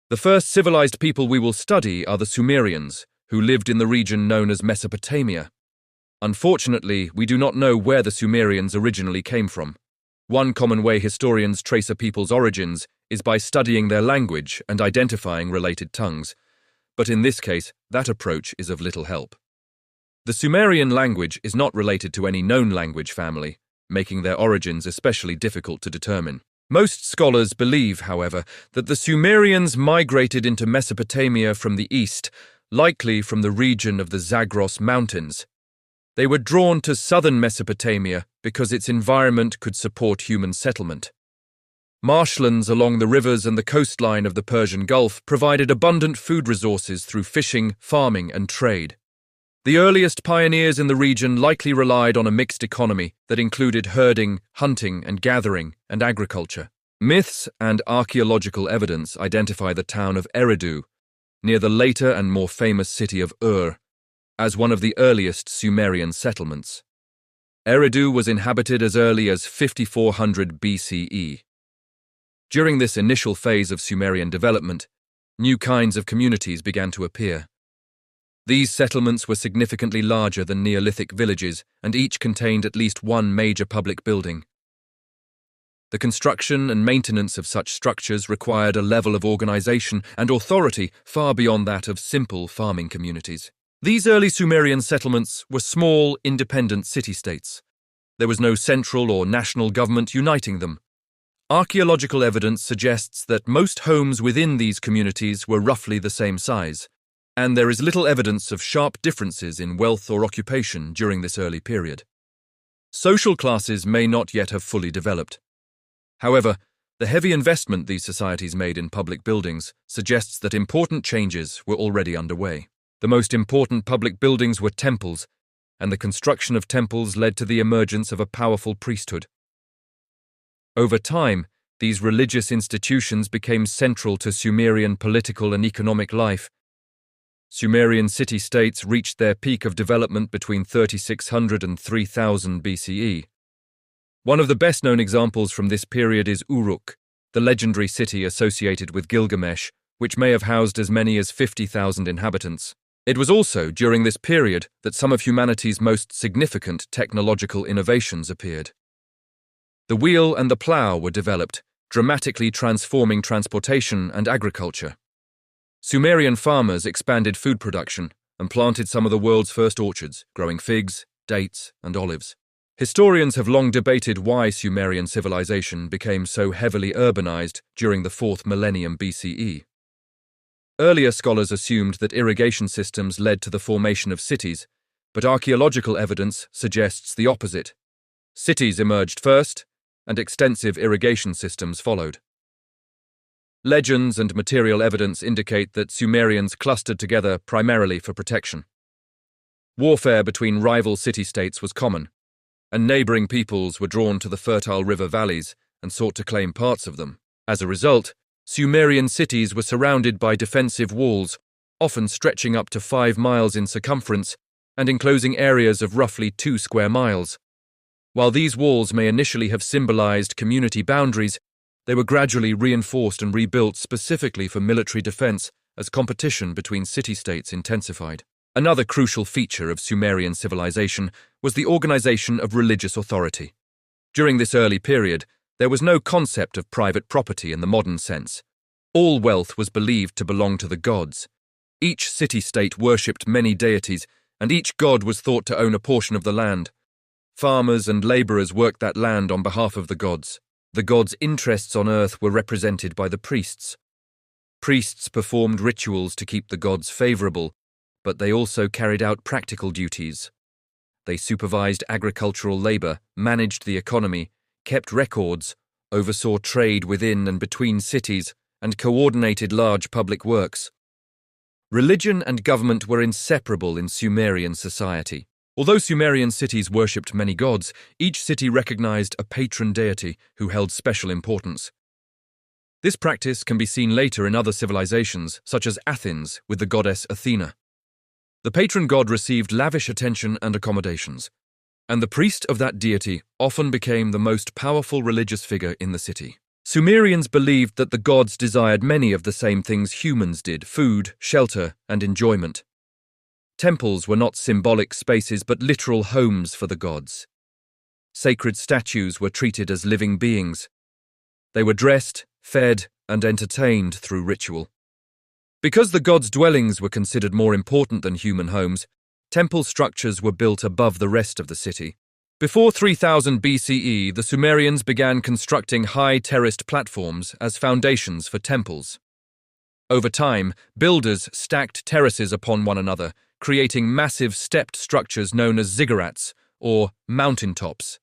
The first civilized people we will study are the Sumerians, who lived in the region known as Mesopotamia. Unfortunately, we do not know where the Sumerians originally came from. One common way historians trace a people's origins is by studying their language and identifying related tongues, but in this case, that approach is of little help. The Sumerian language is not related to any known language family, making their origins especially difficult to determine. Most scholars believe, however, that the Sumerians migrated into Mesopotamia from the east, likely from the region of the Zagros Mountains. They were drawn to southern Mesopotamia because its environment could support human settlement. Marshlands along the rivers and the coastline of the Persian Gulf provided abundant food resources through fishing, farming, and trade. The earliest pioneers in the region likely relied on a mixed economy that included herding, hunting, and gathering, and agriculture. Myths and archaeological evidence identify the town of Eridu, near the later and more famous city of as one of the earliest Sumerian settlements. Eridu was inhabited as early as 5400 BCE. During this initial phase of Sumerian development, new kinds of communities began to appear. These settlements were significantly larger than Neolithic villages, and each contained at least one major public building. The construction and maintenance of such structures required a level of organization and authority far beyond that of simple farming communities. These early Sumerian settlements were small, independent city-states. There was no central or national government uniting them. Archaeological evidence suggests that most homes within these communities were roughly the same size, and there is little evidence of sharp differences in wealth or occupation during this early period. Social classes may not yet have fully developed. However, the heavy investment these societies made in public buildings suggests that important changes were already underway. The most important public buildings were temples, and the construction of temples led to the emergence of a powerful priesthood. Over time, these religious institutions became central to Sumerian political and economic life. Sumerian city-states reached their peak of development between 3600 and 3000 BCE. One of the best-known examples from this period is Uruk, the legendary city associated with Gilgamesh, which may have housed as many as 50,000 inhabitants. It was also during this period that some of humanity's most significant technological innovations appeared. The wheel and the plough were developed, dramatically transforming transportation and agriculture. Sumerian farmers expanded food production and planted some of the world's first orchards, growing figs, dates, and olives. Historians have long debated why Sumerian civilization became so heavily urbanized during the 4th millennium BCE. Earlier scholars assumed that irrigation systems led to the formation of cities, but archaeological evidence suggests the opposite. Cities emerged first, and extensive irrigation systems followed. Legends and material evidence indicate that Sumerians clustered together primarily for protection. Warfare between rival city-states was common, and neighboring peoples were drawn to the fertile river valleys and sought to claim parts of them. As a result, Sumerian cities were surrounded by defensive walls, often stretching up to 5 miles in circumference and enclosing areas of roughly 2 square miles. While these walls may initially have symbolized community boundaries, they were gradually reinforced and rebuilt specifically for military defense as competition between city-states intensified. Another crucial feature of Sumerian civilization was the organization of religious authority. During this early period, there was no concept of private property in the modern sense. All wealth was believed to belong to the gods. Each city-state worshipped many deities, and each god was thought to own a portion of the land. Farmers and laborers worked that land on behalf of the gods. The gods' interests on earth were represented by the priests. Priests performed rituals to keep the gods favorable, but they also carried out practical duties. They supervised agricultural labor, managed the economy, kept records, oversaw trade within and between cities, and coordinated large public works. Religion and government were inseparable in Sumerian society. Although Sumerian cities worshipped many gods, each city recognized a patron deity who held special importance. This practice can be seen later in other civilizations, such as Athens with the goddess Athena. The patron god received lavish attention and accommodations, and the priest of that deity often became the most powerful religious figure in the city. Sumerians believed that the gods desired many of the same things humans did: food, shelter, and enjoyment. Temples were not symbolic spaces but literal homes for the gods. Sacred statues were treated as living beings. They were dressed, fed, and entertained through ritual. Because the gods' dwellings were considered more important than human homes, temple structures were built above the rest of the city. Before 3000 BCE, the Sumerians began constructing high terraced platforms as foundations for temples. Over time, builders stacked terraces upon one another, creating massive stepped structures known as ziggurats, or mountaintops.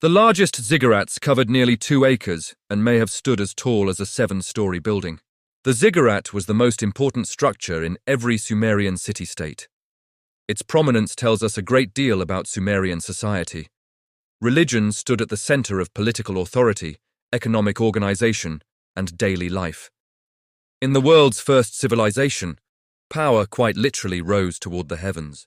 The largest ziggurats covered nearly 2 acres and may have stood as tall as a 7-story building. The ziggurat was the most important structure in every Sumerian city-state. Its prominence tells us a great deal about Sumerian society. Religion stood at the center of political authority, economic organization, and daily life. In the world's first civilization, power quite literally rose toward the heavens.